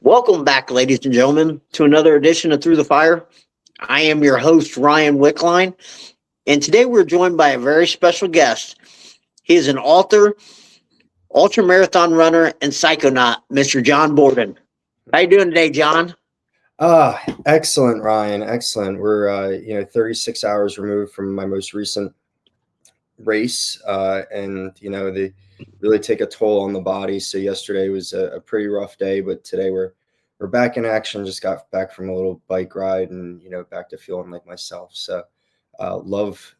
Welcome back, ladies and gentlemen, to another edition of Through the Fire. I am your host, Ryan Wickline, and today we're joined by a very special guest. He is an author, ultramarathon runner, and psychonaut, Mr. John Borden. How you doing today, John? Excellent, Ryan. Excellent. We're 36 hours removed from my most recent race, and they really take a toll on the body. So yesterday was a pretty rough day, but today we're back in action. Just got back from a little bike ride, and back to feeling like myself. So love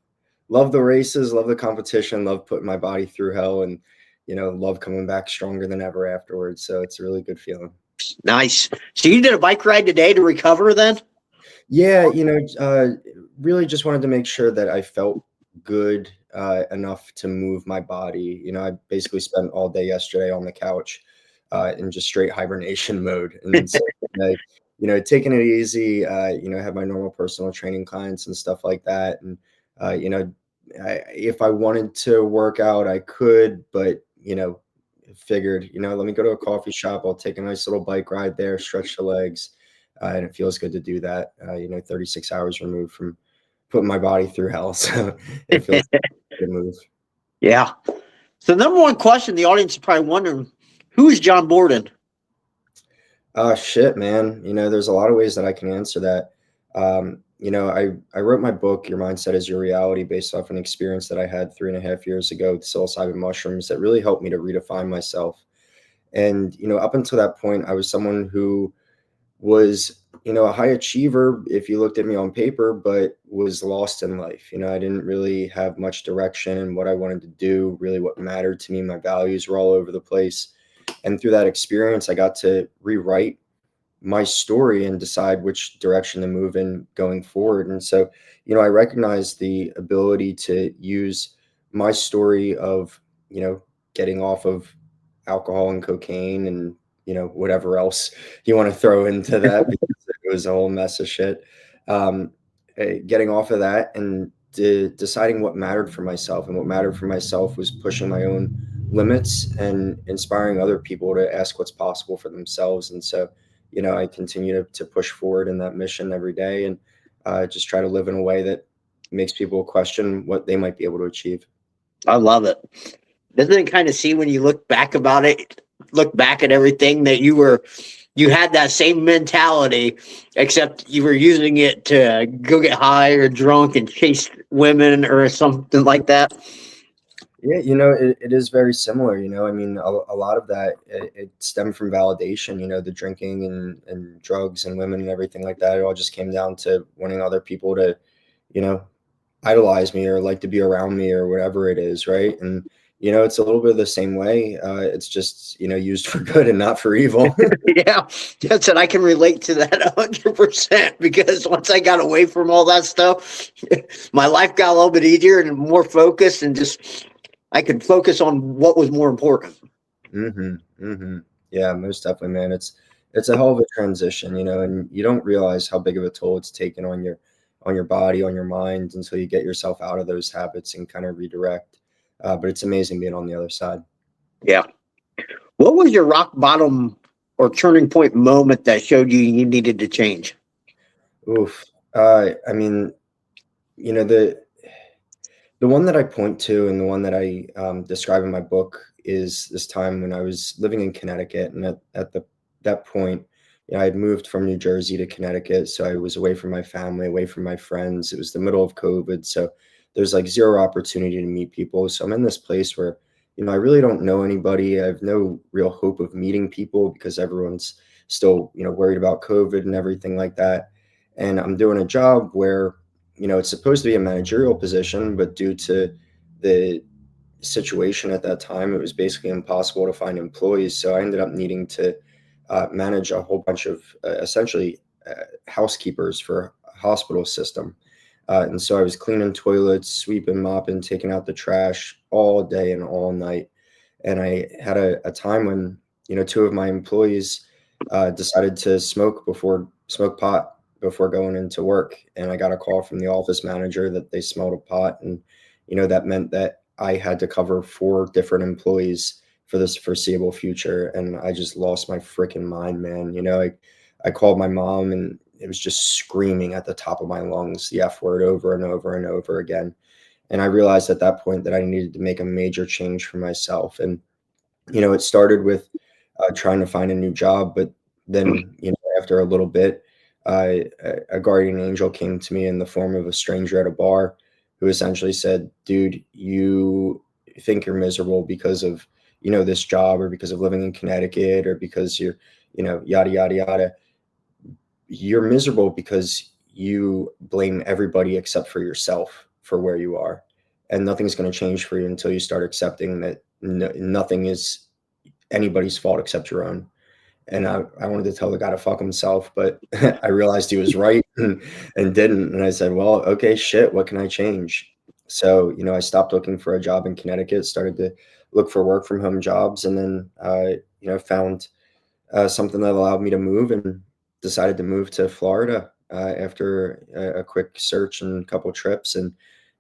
the races, love the competition, love putting my body through hell, and love coming back stronger than ever afterwards. So it's a really good feeling. Nice. So you did a bike ride today to recover then? Yeah, really just wanted to make sure that I felt good enough to move my body. I basically spent all day yesterday on the couch in just straight hibernation mode. And so, taking it easy, have my normal personal training clients and stuff like that. And, if I wanted to work out, I could, but, figured, let me go to a coffee shop. I'll take a nice little bike ride there, stretch the legs. And it feels good to do that, 36 hours removed from putting my body through hell. So it feels like a good move. Yeah. So number one question the audience is probably wondering, who's John Borden? Shit, man. There's a lot of ways that I can answer that. I wrote my book, Your Mindset is Your Reality, based off an experience that I had 3.5 years ago with psilocybin mushrooms that really helped me to redefine myself. And, up until that point, I was someone who was, a high achiever if you looked at me on paper, but was lost in life. I didn't really have much direction in what I wanted to do, really what mattered to me. My values were all over the place. And through that experience, I got to rewrite my story and decide which direction to move in going forward. And so, I recognized the ability to use my story of, getting off of alcohol and cocaine and, whatever else you want to throw into that, because it was a whole mess of shit. Getting off of that and deciding what mattered for myself. And what mattered for myself was pushing my own limits and inspiring other people to ask what's possible for themselves. And so, I continue to push forward in that mission every day, and just try to live in a way that makes people question what they might be able to achieve. I love it. Doesn't it kind of see when you look back at everything that you had that same mentality, except you were using it to go get high or drunk and chase women or something like that? Yeah, it is very similar. I mean, a lot of that, it stemmed from validation, the drinking and drugs and women and everything like that. It all just came down to wanting other people to, you know, idolize me or like to be around me or whatever it is, right? And, it's a little bit of the same way. It's just, used for good and not for evil. Yeah, that's it. I can relate to that 100% because once I got away from all that stuff, my life got a little bit easier and more focused, and just I could focus on what was more important. Yeah, most definitely, man. It's a hell of a transition, and you don't realize how big of a toll it's taken on your body, on your mind, until you get yourself out of those habits and kind of redirect. But it's amazing being on the other side. Yeah. What was your rock bottom or turning point moment that showed you needed to change? Oof. I mean, the one that I point to and the one that I describe in my book is this time when I was living in Connecticut, and at that point, I had moved from New Jersey to Connecticut, so I was away from my family, away from my friends. It was the middle of COVID, so there's like zero opportunity to meet people. So I'm in this place where, I really don't know anybody. I have no real hope of meeting people because everyone's still, worried about COVID and everything like that. And I'm doing a job where, it's supposed to be a managerial position, but due to the situation at that time, it was basically impossible to find employees. So I ended up needing to manage a whole bunch of essentially housekeepers for a hospital system. And so I was cleaning toilets, sweeping, mopping, taking out the trash all day and all night. And I had a time when, two of my employees decided to smoke pot before going into work. And I got a call from the office manager that they smelled a pot. And, that meant that I had to cover 4 different employees for this foreseeable future. And I just lost my freaking mind, man. I called my mom and it was just screaming at the top of my lungs, the F word over and over and over again. And I realized at that point that I needed to make a major change for myself. And, it started with trying to find a new job, but then, after a little bit, a guardian angel came to me in the form of a stranger at a bar who essentially said, dude, you think you're miserable because of, this job, or because of living in Connecticut, or because you're, yada, yada, yada. You're miserable because you blame everybody except for yourself for where you are. And nothing's going to change for you until you start accepting that nothing is anybody's fault except your own. And I wanted to tell the guy to fuck himself, but I realized he was right and didn't. And I said, well, okay, shit, what can I change? So, I stopped looking for a job in Connecticut, started to look for work from home jobs, and then, found something that allowed me to move, and decided to move to Florida after a quick search and a couple trips. And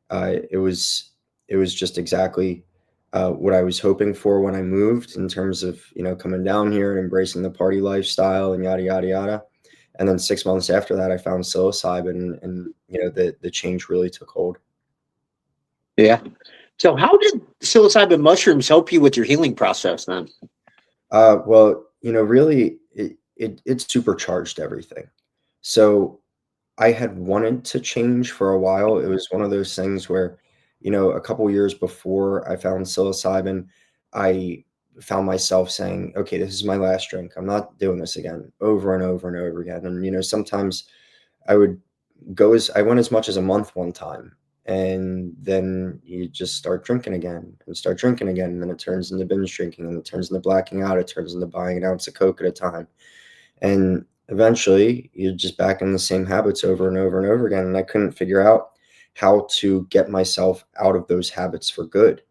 it was just exactly what I was hoping for when I moved, in terms of coming down here and embracing the party lifestyle and yada yada yada. And then 6 months after that, I found psilocybin, and the change really took hold. Yeah. So how did psilocybin mushrooms help you with your healing process then? Well, really, it supercharged everything. So I had wanted to change for a while. It was one of those things where, a couple years before I found psilocybin, I found myself saying, okay, this is my last drink. I'm not doing this again, over and over and over again. And, sometimes I would I went as much as a month one time. And then you just start drinking again and start drinking again. And then it turns into binge drinking, and it turns into blacking out. It turns into buying an ounce of Coke at a time. And eventually you're just back in the same habits over and over and over again. And I couldn't figure out how to get myself out of those habits for good.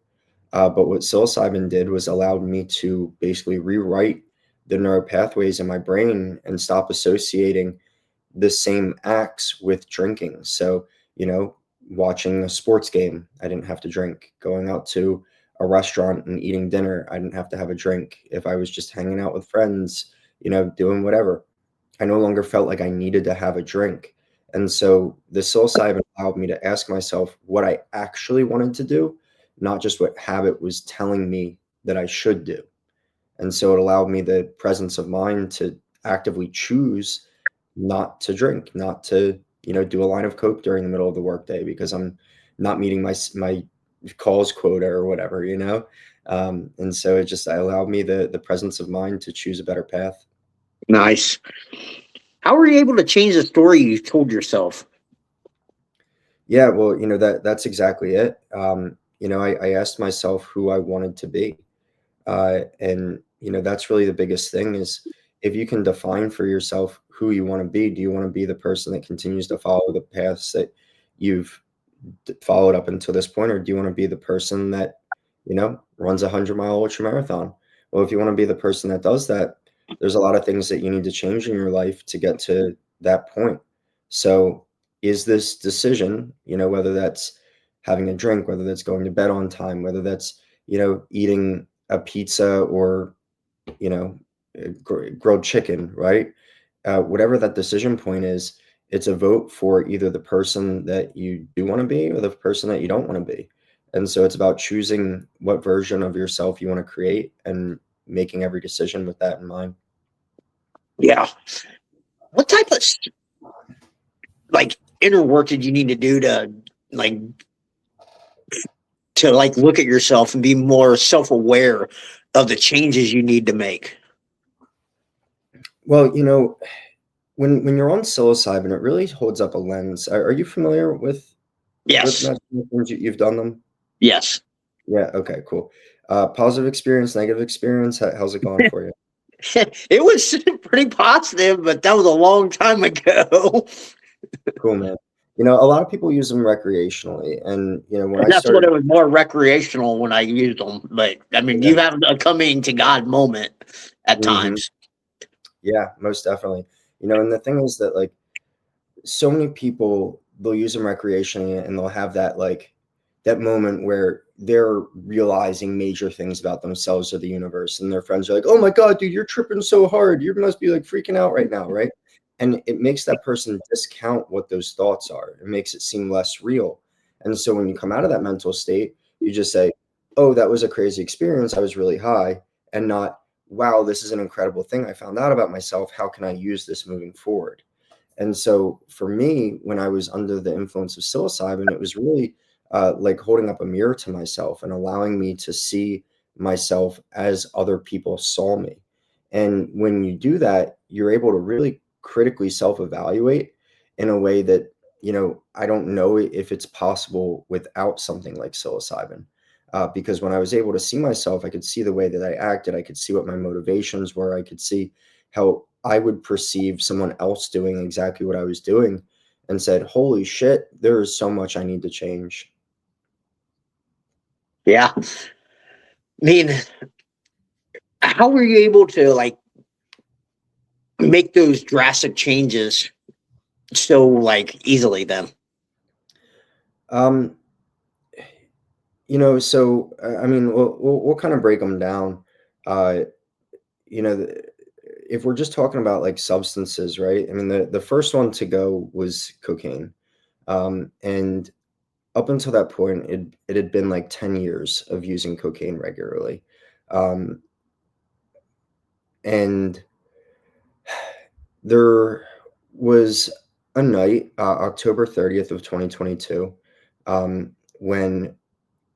But what psilocybin did was allowed me to basically rewrite the neural pathways in my brain and stop associating the same acts with drinking. So, watching a sports game, I didn't have to drink. Going out to a restaurant and eating dinner, I didn't have to have a drink. If I was just hanging out with friends, doing whatever, I no longer felt like I needed to have a drink. And so the psilocybin allowed me to ask myself what I actually wanted to do, not just what habit was telling me that I should do. And so it allowed me the presence of mind to actively choose not to drink, not to, do a line of Coke during the middle of the workday because I'm not meeting my calls quota or whatever, and so it just allowed me the presence of mind to choose a better path. Nice. How were you able to change the story you told yourself? Yeah, well, that's exactly it. I asked myself who I wanted to be. And that's really the biggest thing, is if you can define for yourself who you want to be. Do you want to be the person that continues to follow the paths that you've followed up until this point, or do you want to be the person that, runs 100-mile ultra marathon? Well, if you want to be the person that does that, there's a lot of things that you need to change in your life to get to that point. So is this decision, whether that's having a drink, whether that's going to bed on time, whether that's, eating a pizza, or, grilled chicken, right? Whatever that decision point is, it's a vote for either the person that you do want to be or the person that you don't want to be. And so it's about choosing what version of yourself you want to create and making every decision with that in mind. Yeah. What type of like inner work did you need to do to like look at yourself and be more self-aware of the changes you need to make? Well, when you're on psilocybin, it really holds up a lens. Are you familiar with Yes. you've done them? Yes. Yeah. Okay. Cool. Positive experience, negative experience. How's it going for you? It was pretty positive, but that was a long time ago. Cool, man. A lot of people use them recreationally, and when I That's what started, it was, more recreational when I used them. But I mean, yeah, you have a coming to God moment at hmm times. yeah, most definitely. And the thing is that, like, so many people, they'll use them recreationally, and they'll have that, like, that moment where they're realizing major things about themselves or the universe, and their friends are like, "Oh my God, dude, you're tripping so hard. You must be like freaking out right now," right? And it makes that person discount what those thoughts are. It makes it seem less real. And so when you come out of that mental state, you just say, "Oh, that was a crazy experience. I was really high," and not, "Wow, this is an incredible thing I found out about myself. How can I use this moving forward?" And so for me, when I was under the influence of psilocybin, it was really like holding up a mirror to myself and allowing me to see myself as other people saw me. And when you do that, you're able to really critically self evaluate in a way that, I don't know if it's possible without something like psilocybin. Because when I was able to see myself, I could see the way that I acted. I could see what my motivations were. I could see how I would perceive someone else doing exactly what I was doing, and said, "Holy shit, there is so much I need to change." Yeah. I mean, how were you able to like make those drastic changes so like easily then? Um, so I mean, we'll kind of break them down. Uh, you know, the, if we're just talking about like substances, right? I mean, the first one to go was cocaine, and up until that point, it had been like 10 years of using cocaine regularly, um, and there was a night, October 30th of 2022, when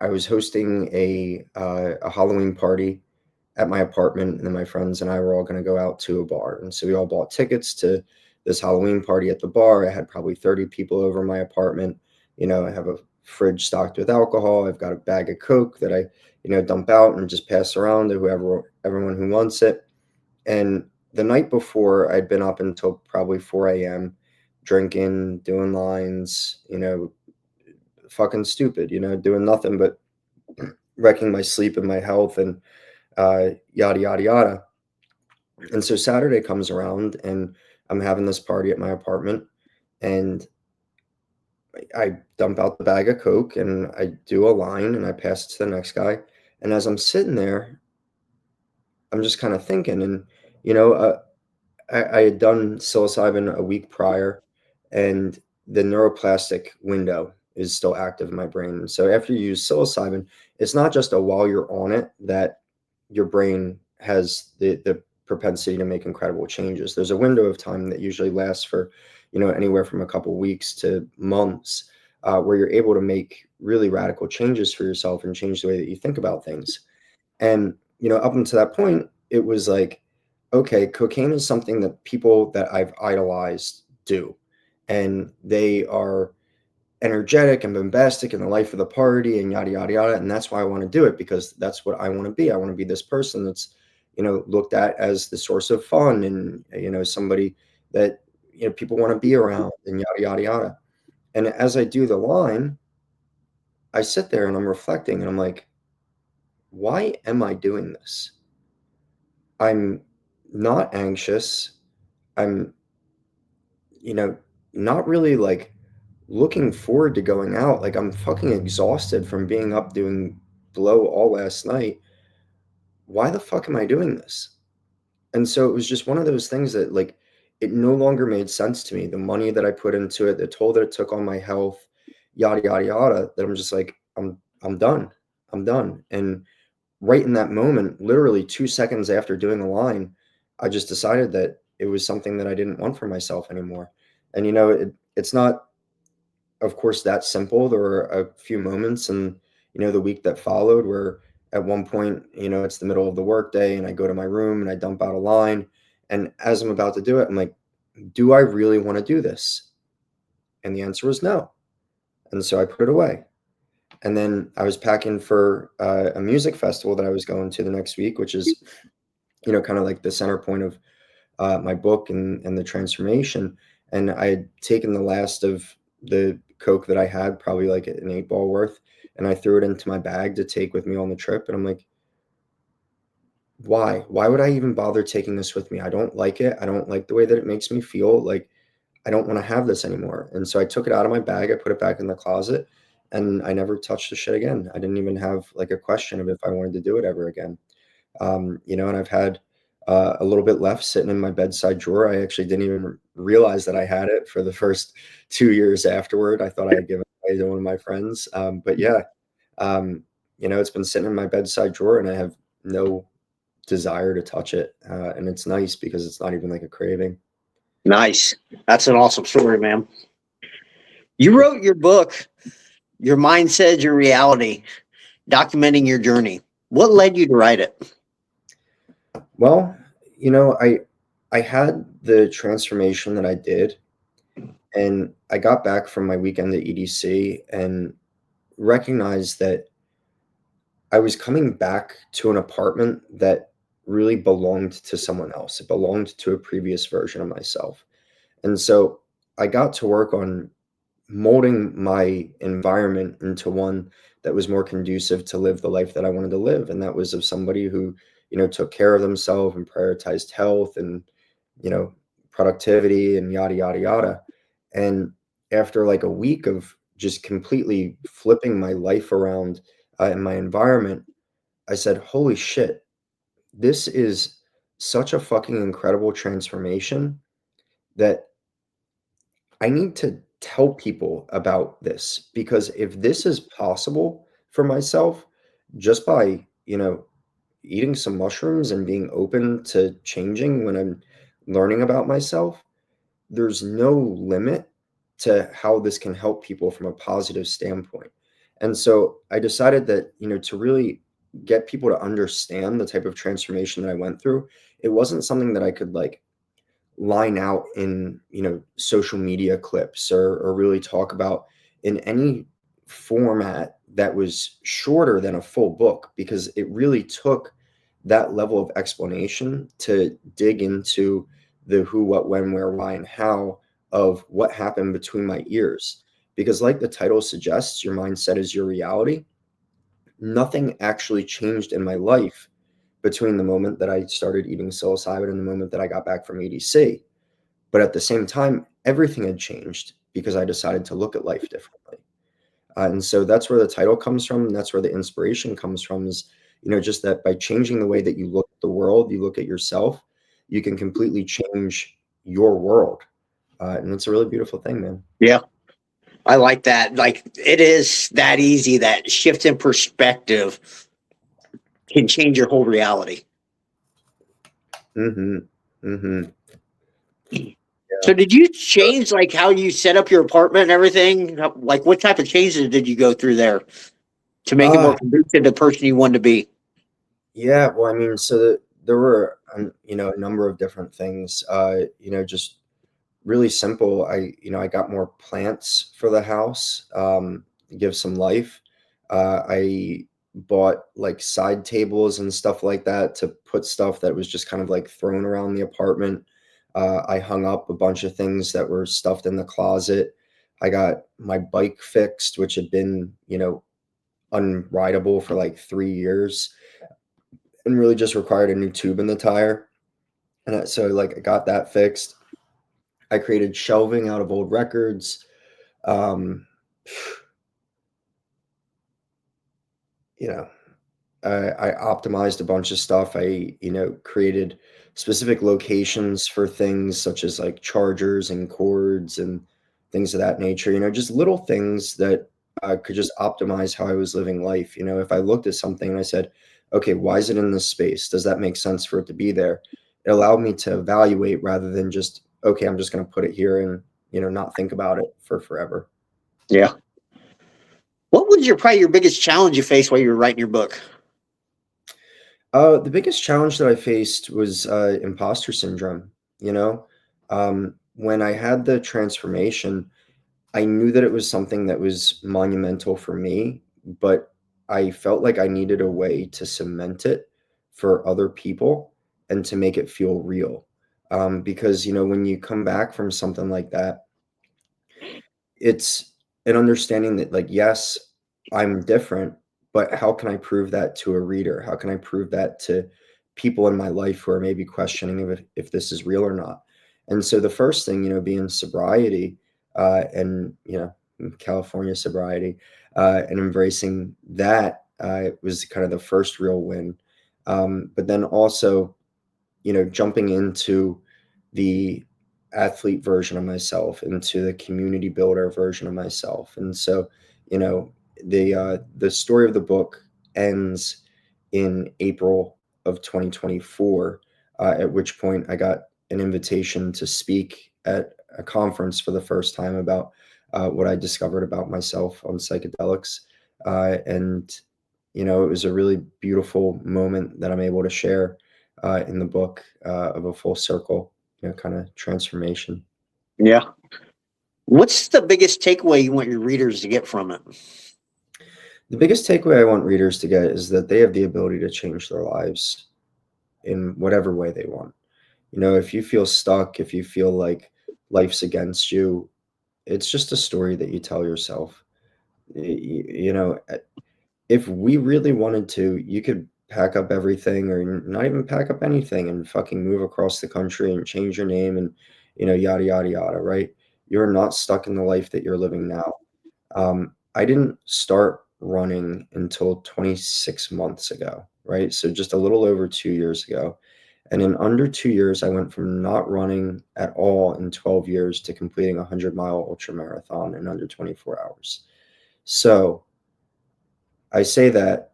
I was hosting a Halloween party at my apartment, and then my friends and I were all going to go out to a bar, and so we all bought tickets to this Halloween party at the bar. I had probably 30 people over my apartment. I have a fridge stocked with alcohol. I've got a bag of Coke that I dump out and just pass around to everyone who wants it. And the night before, I'd been up until probably 4 a.m. drinking, doing lines, fucking stupid, doing nothing but wrecking my sleep and my health, and yada yada yada. And so Saturday comes around, and I'm having this party at my apartment, and I dump out the bag of Coke, and I do a line, and I pass it to the next guy. And as I'm sitting there, I'm just kind of thinking, and you know, uh, I had done psilocybin a week prior, and the neuroplastic window is still active in my brain. And so after you use psilocybin, it's not just a while you're on it that your brain has the propensity to make incredible changes. There's a window of time that usually lasts for, anywhere from a couple weeks to months, where you're able to make really radical changes for yourself and change the way that you think about things. And, up until that point, it was like, okay, cocaine is something that people that I've idolized do. And they are energetic and bombastic in the life of the party and yada, yada, yada. And that's why I want to do it, because that's what I want to be. I want to be this person that's, looked at as the source of fun, and, somebody that, people want to be around, and yada, yada, yada. And as I do the line, I sit there and I'm reflecting, and I'm like, why am I doing this? I'm not anxious. I'm, you know, not really like looking forward to going out. Like, I'm fucking exhausted from being up doing blow all last night. Why the fuck am I doing this? And so it was just one of those things that, like, it no longer made sense to me. The money that I put into it, the toll that it took on my health, yada yada yada, that I'm just like, I'm done. I'm done. And right in that moment, literally 2 seconds after doing the line, I just decided that it was something that I didn't want for myself anymore. And it's not, of course, that simple. There were a few moments in the week that followed where at one point, it's the middle of the workday, and I go to my room and I dump out a line. And as I'm about to do it, I'm like, do I really want to do this? And the answer was no. And so I put it away. And then I was packing for a music festival that I was going to the next week, which is kind of like the center point of my book and the transformation. And I had taken the last of the Coke that I had, probably like an 8 ball worth, and I threw it into my bag to take with me on the trip. And I'm like, why? Why would I even bother taking this with me? I don't like it. I don't like the way that it makes me feel. Like, I don't want to have this anymore. And so I took it out of my bag. I put it back in the closet. and I never touched the shit again. I didn't even have like a question of if I wanted to do it ever again. And I've had a little bit left sitting in my bedside drawer. I actually didn't even realize that I had it for the first 2 years afterward. I thought I had given it away to one of my friends. But yeah, it's been sitting in my bedside drawer and I have no desire to touch it. And it's nice because it's not even like a craving. Nice. That's an awesome story, man. You wrote your book, Your Mindset, Your Reality, documenting your journey. What led you to write it? Well, I had the transformation that I did, and I got back from my weekend at EDC and recognized that I was coming back to an apartment that really belonged to someone else. It belonged to a previous version of myself. And so I got to work on molding my environment into one that was more conducive to live the life that I wanted to live. And that was of somebody who, took care of themselves and prioritized health and, you know, productivity and yada, yada, yada. And after like a week of just completely flipping my life around in my environment, I said, holy shit, this is such a fucking incredible transformation that I need to tell people about this, because if this is possible for myself just by, eating some mushrooms and being open to changing when I'm learning about myself, there's no limit to how this can help people from a positive standpoint. And so I decided that, to really get people to understand the type of transformation that I went through, it wasn't something that I could like line out in social media clips or really talk about in any format that was shorter than a full book, because it really took that level of explanation to dig into the who, what, when, where, why, and how of what happened between my ears. Because like the title suggests, your mindset is your reality. Nothing actually changed in my life between the moment that I started eating psilocybin and the moment that I got back from EDC. But at the same time, everything had changed because I decided to look at life differently. And so that's where the title comes from. And that's where the inspiration comes from is, just that by changing the way that you look at the world, you look at yourself, you can completely change your world. And it's a really beautiful thing, man. Yeah, I like that. Like, it is that easy. That shift in perspective can change your whole reality. Mm-hmm. Mm-hmm. So, Yeah. did you change like how you set up your apartment and everything? Like, what type of changes did you go through there to make it more Uh, conducive to the person you wanted to be? yeah. Well, I mean, so there were, a number of different things, just really simple. I got more plants for the house, give some life. I bought like side tables and stuff like that to put stuff that was just kind of like thrown around the apartment. I hung up a bunch of things that were stuffed in the closet. I got my bike fixed, which had been, unrideable for like 3 years and really just required a new tube in the tire. So like I got that fixed. I created shelving out of old records. Um, you know, I optimized a bunch of stuff. I, created specific locations for things such as like chargers and cords and things of that nature, just little things that could just optimize how I was living life. If I looked at something and I said, okay, why is it in this space? Does that make sense for it to be there? It allowed me to evaluate rather than just, okay, I'm just going to put it here and, not think about it for forever. Yeah. What was probably your biggest challenge you faced while you were writing your book? The biggest challenge that I faced was imposter syndrome. When I had the transformation, I knew that it was something that was monumental for me, but I felt like I needed a way to cement it for other people and to make it feel real. Because, when you come back from something like that, it's an understanding that like, yes, I'm different, but how can I prove that to a reader? How can I prove that to people in my life who are maybe questioning if this is real or not? And so the first thing, being sobriety, and California sobriety, and embracing that was kind of the first real win. But then also, jumping into the athlete version of myself, into the community builder version of myself. And so, the story of the book ends in April of 2024, at which point I got an invitation to speak at a conference for the first time about what I discovered about myself on psychedelics. And, it was a really beautiful moment that I'm able to share in the book, of a full circle, kind of transformation. Yeah. What's the biggest takeaway you want your readers to get from it? The biggest takeaway I want readers to get is that they have the ability to change their lives in whatever way they want. If you feel stuck, if you feel like life's against you, it's just a story that you tell yourself. If we really wanted to, you could pack up everything or not even pack up anything and fucking move across the country and change your name and, yada, yada, yada, right? You're not stuck in the life that you're living now. I didn't start running until 26 months ago, right? So just a little over 2 years ago. And in under 2 years, I went from not running at all in 12 years to completing a 100-mile ultramarathon in under 24 hours. So I say that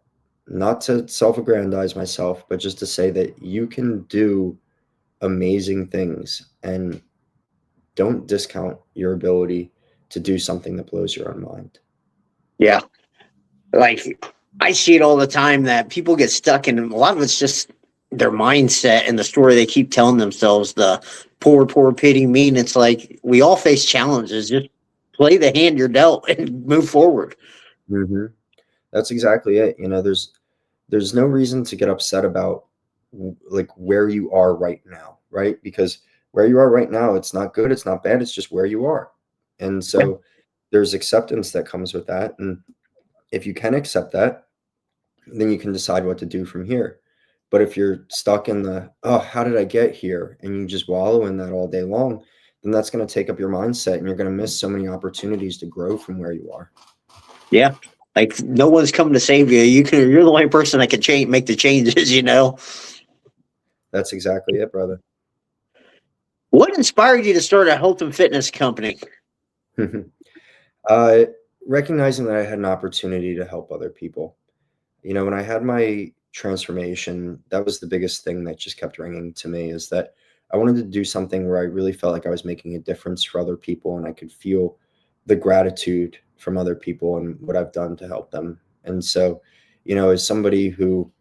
not to self-aggrandize myself, but just to say that you can do amazing things, and don't discount your ability to do something that blows your own mind. Yeah. Like, I see it all the time that people get stuck in, a lot of it's just their mindset and the story they keep telling themselves, the poor pity me. And it's like, we all face challenges. Just play the hand you're dealt and move forward. Mm-hmm. That's exactly it. There's no reason to get upset about like where you are right now, right? Because where you are right now, it's not good, it's not bad, it's just where you are. And so there's acceptance that comes with that. And if you can accept that, then you can decide what to do from here. But if you're stuck in oh, how did I get here? And you just wallow in that all day long, then that's going to take up your mindset and you're going to miss so many opportunities to grow from where you are. Yeah. Like, no one's coming to save you. You're the only person that can make the changes. That's exactly it, brother. What inspired you to start a health and fitness company? uh, Recognizing that I had an opportunity to help other people. When I had my transformation, that was the biggest thing that just kept ringing to me, is that I wanted to do something where I really felt like I was making a difference for other people and I could feel the gratitude from other people and what I've done to help them. And so, as somebody who,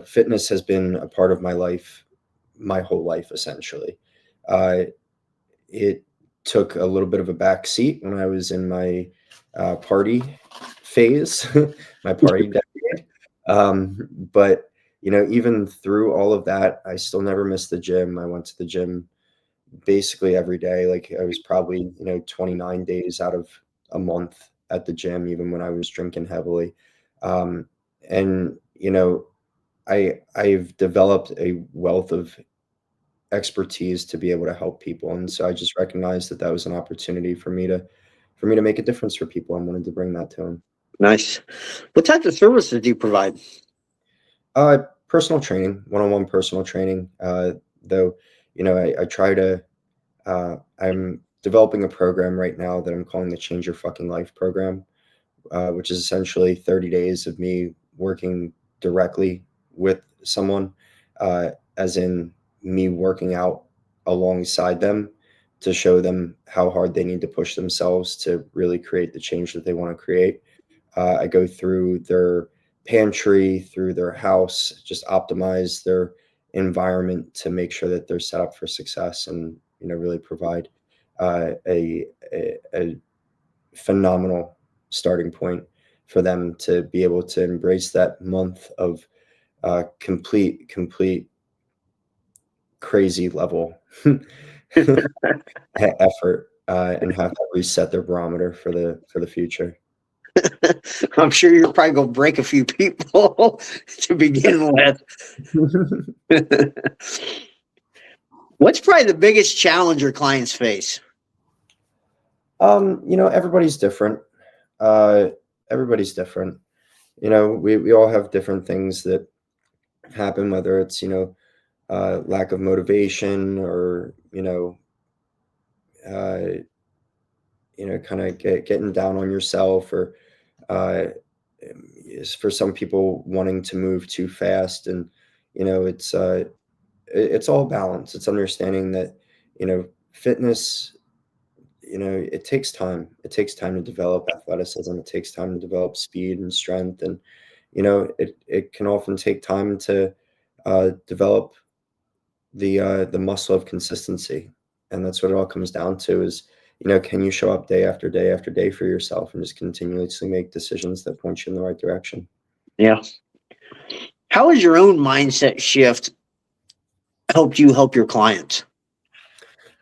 fitness has been a part of my life, my whole life, essentially. It took a little bit of a back seat when I was in my party phase, my party decade. But even through all of that, I still never missed the gym. I went to the gym basically every day. Like I was probably 29 days out of a month at the gym, even when I was drinking heavily. And I've developed a wealth of expertise to be able to help people, and so I just recognized that that was an opportunity for me to make a difference for people. I wanted to bring that to them. Nice. What types of services do you provide? Personal training, one-on-one personal training. Though, I try to. I'm developing a program right now that I'm calling the Change Your Fucking Life program, which is essentially 30 days of me working directly with someone, as in me working out alongside them to show them how hard they need to push themselves to really create the change that they want to create. I go through their pantry, through their house, just optimize their environment to make sure that they're set up for success, and really provide a phenomenal starting point for them to be able to embrace that month of complete crazy level effort, and have that reset their barometer for the future. I'm sure you're probably going to break a few people to begin with. What's probably the biggest challenge your clients face? Everybody's different. everybody's different. We all have different things that happen, whether it's, lack of motivation or, uh, kind of getting down on yourself, or uh, is for some people wanting to move too fast. And, it's all balance. It's understanding that, fitness, it takes time to develop athleticism. It takes time to develop speed and strength. And, it can often take time to develop the muscle of consistency. And that's what it all comes down to is, can you show up day after day after day for yourself and just continuously make decisions that point you in the right direction? Yeah. How has your own mindset shift helped you help your clients?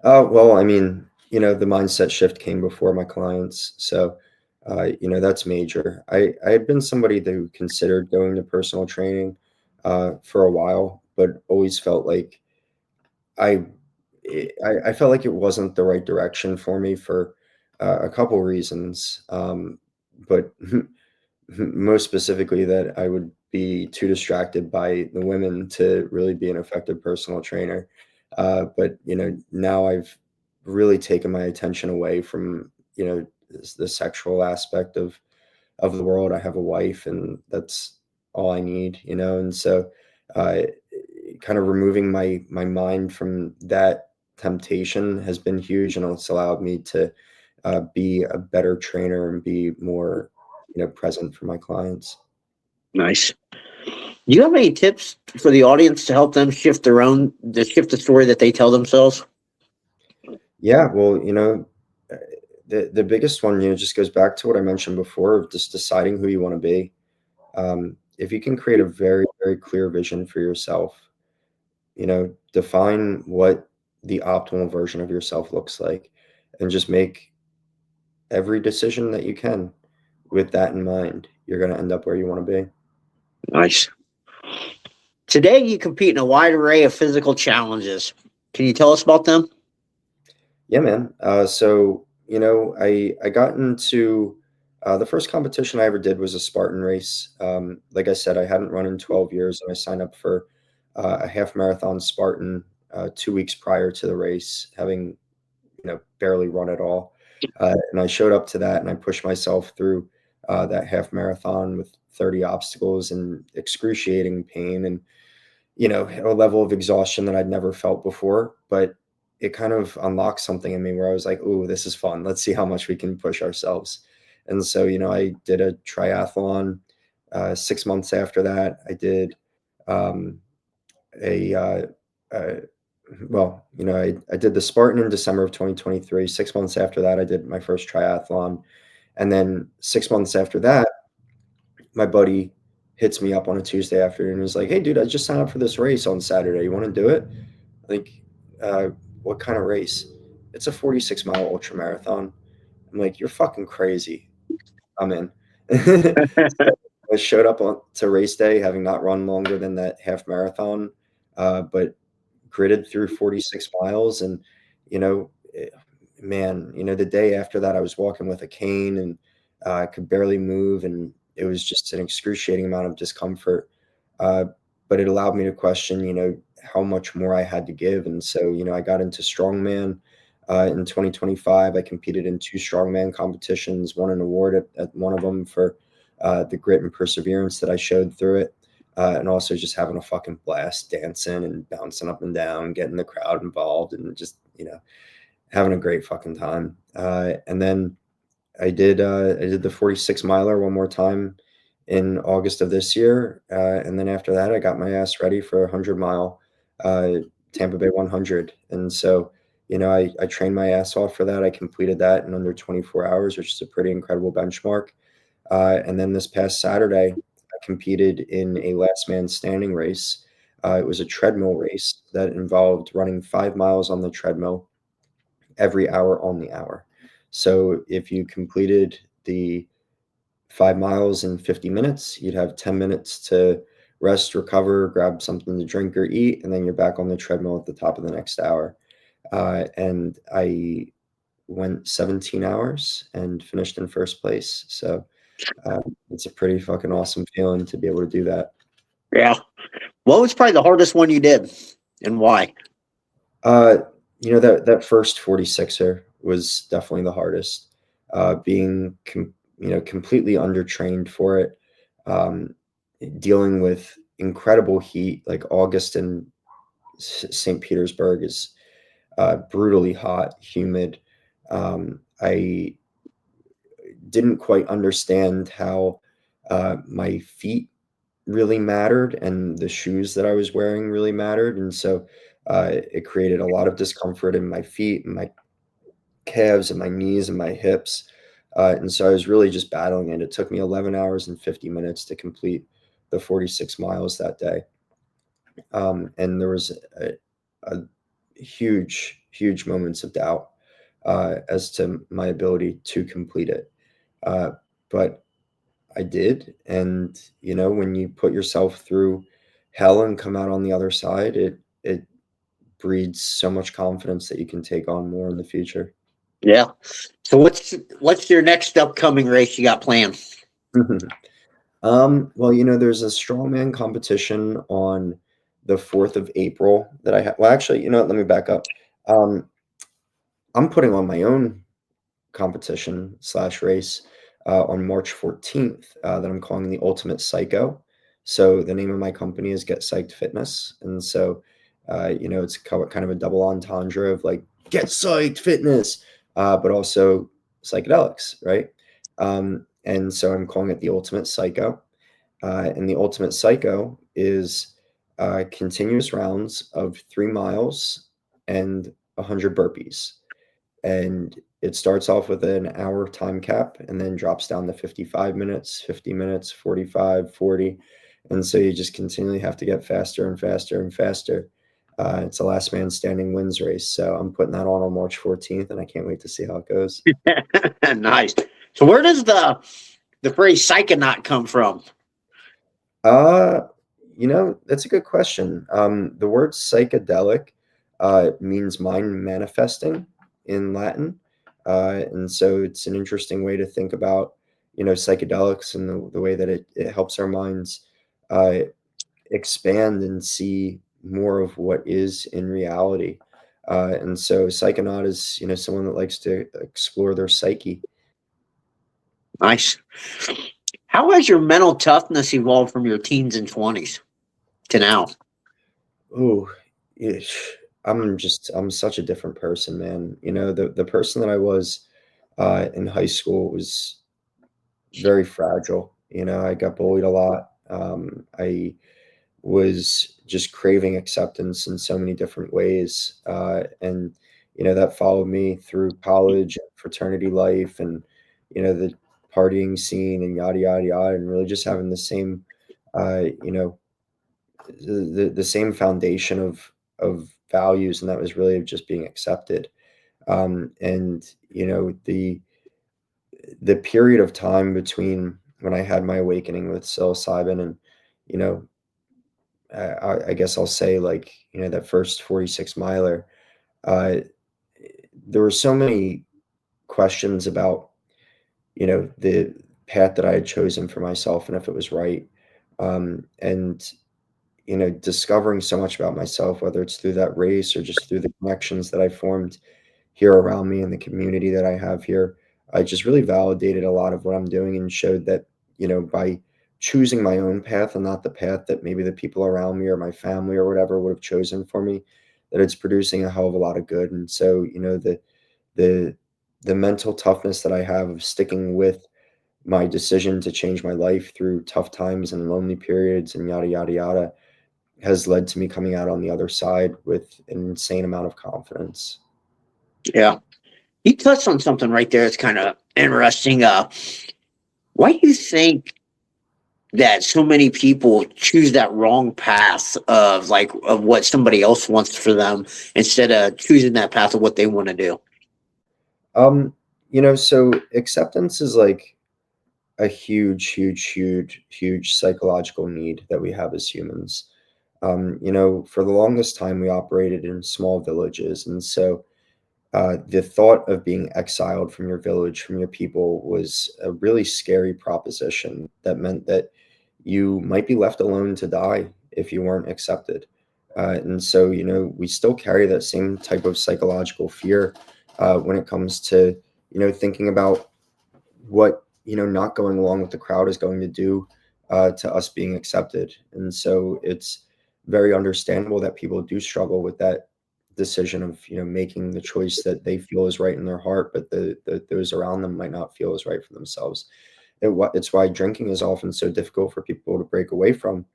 Well, I mean, the mindset shift came before my clients. So, that's major. I had been somebody who considered going to personal training for a while, but always felt like I, I felt like it wasn't the right direction for me for a couple reasons. But most specifically, that I would be too distracted by the women to really be an effective personal trainer. But now I've really taken my attention away from the sexual aspect of the world. I have a wife, and that's all I need. And so, uh, kind of removing my mind from that temptation has been huge, and it's allowed me to be a better trainer and be more present for my clients. Nice. Do you have any tips for the audience to help them shift the story that they tell themselves? Yeah, well, the biggest one, just goes back to what I mentioned before of just deciding who you want to be. If you can create a very, very clear vision for yourself, define what the optimal version of yourself looks like, and just make every decision that you can with that in mind. You're going to end up where you want to be. Nice. Today, you compete in a wide array of physical challenges. Can you tell us about them? Yeah, man. So I got into the first competition I ever did was a Spartan race. Like I said, I hadn't run in 12 years, and I signed up for a half marathon Spartan 2 weeks prior to the race, having barely run at all. And I showed up to that, and I pushed myself through that half marathon with 30 obstacles and excruciating pain, and a level of exhaustion that I'd never felt before. But it kind of unlocked something in me where I was like, "Ooh, this is fun. Let's see how much we can push ourselves." And so, I did a triathlon. 6 months after that, I did um, a uh, well, I did the Spartan in December of 2023. 6 months after that, I did my first triathlon, and then 6 months after that, my buddy hits me up on a Tuesday afternoon and is like, "Hey, dude, I just signed up for this race on Saturday. You want to do it?" Like, uh, what kind of race? It's a 46-mile ultra marathon. I'm like, "You're fucking crazy. I'm in." So I showed up to race day having not run longer than that half marathon, but gritted through 46 miles. And, you know, eh, man, the day after that, I was walking with a cane, and I could barely move. And it was just an excruciating amount of discomfort. Uh, but it allowed me to question, how much more I had to give. And so, I got into strongman. In 2025, I competed in two strongman competitions, won an award at one of them for the grit and perseverance that I showed through it. And also just having a fucking blast dancing and bouncing up and down, getting the crowd involved, and just, having a great fucking time. And then I did the 46 miler one more time in August of this year. And then after that, I got my ass ready for a 100-mile Tampa Bay 100. And so, I trained my ass off for that. I completed that in under 24 hours, which is a pretty incredible benchmark. And then this past Saturday, I competed in a last man standing race. It was a treadmill race that involved running 5 miles on the treadmill every hour on the hour. So if you completed the 5 miles in 50 minutes, you'd have 10 minutes to rest, recover, grab something to drink or eat, and then you're back on the treadmill at the top of the next hour. And I went 17 hours and finished in first place. So It's a pretty fucking awesome feeling to be able to do that. Yeah. What was probably the hardest one you did, and why? Uh, that first 46er was definitely the hardest. Being completely undertrained for it, um, dealing with incredible heat, like August in St. Petersburg is brutally hot, humid. I didn't quite understand how my feet really mattered and the shoes that I was wearing really mattered. And so it created a lot of discomfort in my feet and my calves and my knees and my hips. And so I was really just battling it. It took me 11 hours and 50 minutes to complete the 46 miles that day. And there was a huge, huge moments of doubt as to my ability to complete it. Uh, but I did. And, when you put yourself through hell and come out on the other side, it breeds so much confidence that you can take on more in the future. Yeah. So what's your next upcoming race you got planned? Well, there's a strongman competition on the 4th of April that I have. Well, actually, let me back up. Um, I'm putting on my own competition slash race on March 14th that I'm calling the Ultimate Psycho. So the name of my company is Get Psyched Fitness. And so, it's kind of a double entendre of like Get Psyched Fitness, but also psychedelics, right? And so I'm calling it the Ultimate Psycho. And the Ultimate Psycho is continuous rounds of 3 miles and 100 burpees. And it starts off with an hour time cap and then drops down to 55 minutes, 50 minutes, 45, 40. And so you just continually have to get faster and faster and faster. It's a last man standing wins race. So I'm putting that on March 14th, and I can't wait to see how it goes. Nice. So where does the phrase psychonaut come from? Uh, that's a good question. The word psychedelic means mind manifesting in Latin. And so it's an interesting way to think about, psychedelics and the way that it helps our minds uh, expand and see more of what is in reality. And so psychonaut is, someone that likes to explore their psyche. Nice. How has your mental toughness evolved from your teens and 20s to now? Oh, I'm such a different person, man. The person that I was in high school was very fragile. I got bullied a lot. I was just craving acceptance in so many different ways. And, that followed me through college, fraternity life, and, the partying scene and yada, yada, yada, and really just having the same, you know, the same foundation of values, and that was really just being accepted. And the period of time between when I had my awakening with psilocybin and you know I guess I'll say like that first 46 miler, uh, there were so many questions about the path that I had chosen for myself and if it was right, and discovering so much about myself, whether it's through that race or just through the connections that I formed here around me and the community that I have here. I just really validated a lot of what I'm doing and showed that, by choosing my own path and not the path that maybe the people around me or my family or whatever would have chosen for me, that it's producing a hell of a lot of good. And so, the the mental toughness that I have of sticking with my decision to change my life through tough times and lonely periods and yada yada yada has led to me coming out on the other side with an insane amount of confidence. Yeah. You touched on something right there. It's kind of interesting. Why do you think that so many people choose that wrong path of what somebody else wants for them instead of choosing that path of what they want to do? Um, so acceptance is like a huge, huge, huge, huge psychological need that we have as humans. For the longest time, we operated in small villages. And so the thought of being exiled from your village, from your people, was a really scary proposition that meant that you might be left alone to die if you weren't accepted. And so, we still carry that same type of psychological fear when it comes to, thinking about what, not going along with the crowd is going to do to us being accepted. And so it's very understandable that people do struggle with that decision of, making the choice that they feel is right in their heart, but those around them might not feel is right for themselves. It's why drinking is often so difficult for people to break away from,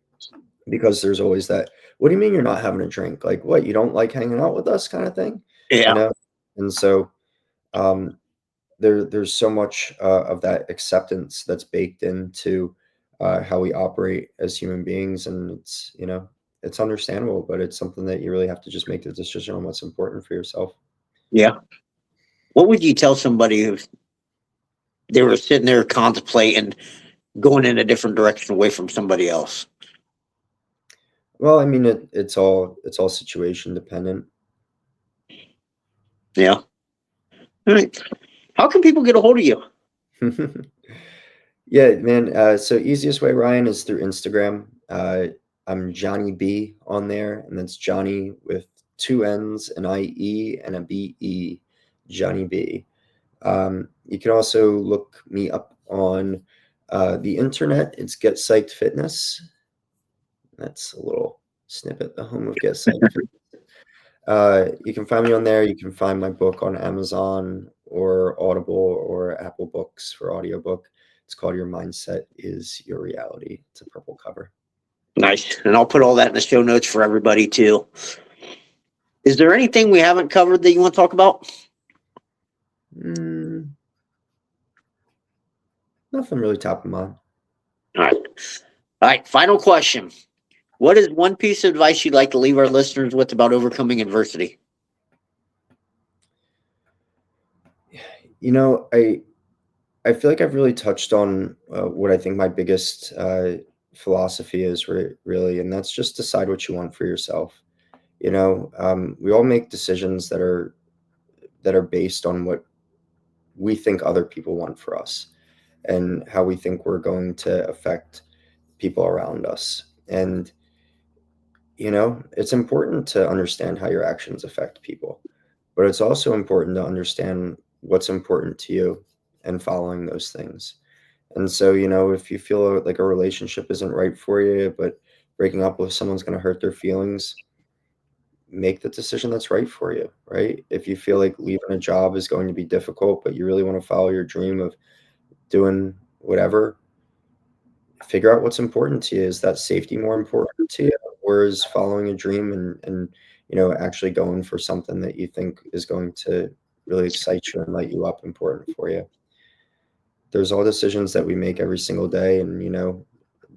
because there's always that, what do you mean you're not having a drink? Like, what, you don't like hanging out with us kind of thing, you Yeah. know? And so um, there's so much of that acceptance that's baked into how we operate as human beings. And it's understandable, but it's something that you really have to just make the decision on what's important for yourself. Yeah. What would you tell somebody if they were sitting there contemplating going in a different direction away from somebody else? Well, I mean, it's all situation dependent. Yeah. All right. How can people get a hold of you? Yeah, man. So easiest way, Ryan, is through Instagram. I'm Johnny B on there, and that's Johnny with two N's, an IE, and a BE, Johnny B. You can also look me up on the internet. It's Get Psyched Fitness. That's a little snippet, the home of Get Psyched Fitness. You can find me on there. You can find my book on Amazon or Audible or Apple Books for audiobook. It's called Your Mindset is Your Reality. It's a purple cover. Nice. And I'll put all that in the show notes for everybody too. Is there anything we haven't covered that you want to talk about? Nothing really top of mind. All right. All right. Final question. What is one piece of advice you'd like to leave our listeners with about overcoming adversity? I feel like I've really touched on what I think my biggest philosophy is really, and that's just decide what you want for yourself. We all make decisions that are based on what we think other people want for us and how we think we're going to affect people around us. And it's important to understand how your actions affect people, but it's also important to understand what's important to you and following those things. And so, if you feel like a relationship isn't right for you, but breaking up with someone's going to hurt their feelings, make the decision that's right for you, right? If you feel like leaving a job is going to be difficult, but you really want to follow your dream of doing whatever, figure out what's important to you. Is that safety more important to you, or is following a dream and actually going for something that you think is going to really excite you and light you up important for you? There's all decisions that we make every single day, and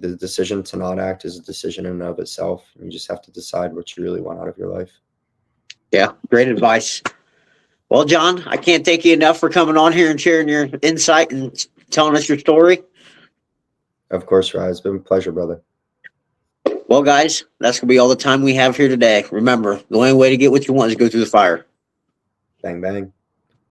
the decision to not act is a decision in and of itself. You just have to decide what you really want out of your life. Yeah, great advice. Well, John, I can't thank you enough for coming on here and sharing your insight and telling us your story. Of course, Ryan. It's been a pleasure, brother. Well, guys, that's going to be all the time we have here today. Remember, the only way to get what you want is go through the fire. Bang, bang.